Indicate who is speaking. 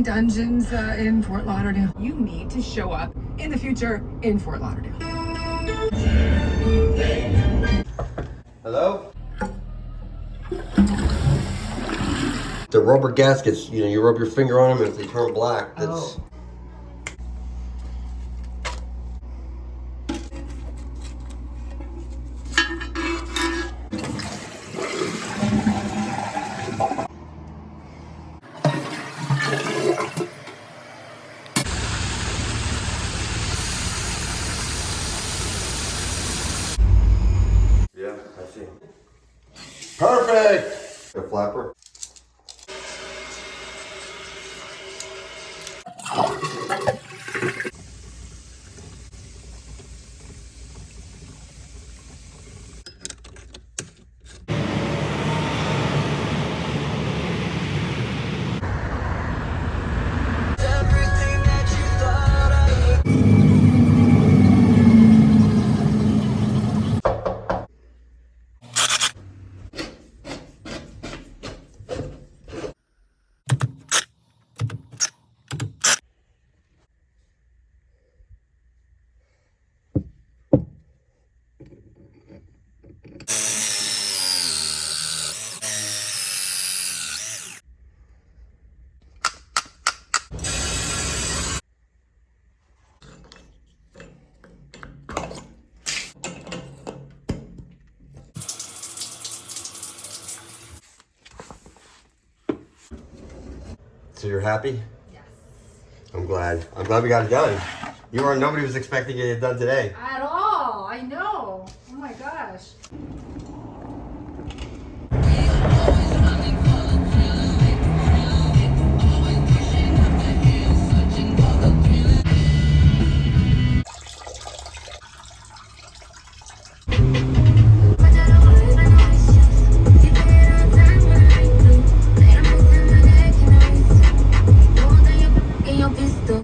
Speaker 1: dungeons in Fort Lauderdale. You need to show up in the future in Fort Lauderdale.
Speaker 2: Hello? The rubber gaskets, you know, you rub your finger on them and if they turn black, that's...
Speaker 1: Oh.
Speaker 2: Yeah, I see. Perfect! The flapper. So you're happy?
Speaker 3: Yes.
Speaker 2: I'm glad. I'm glad we got it done. Nobody was expecting to get it done today.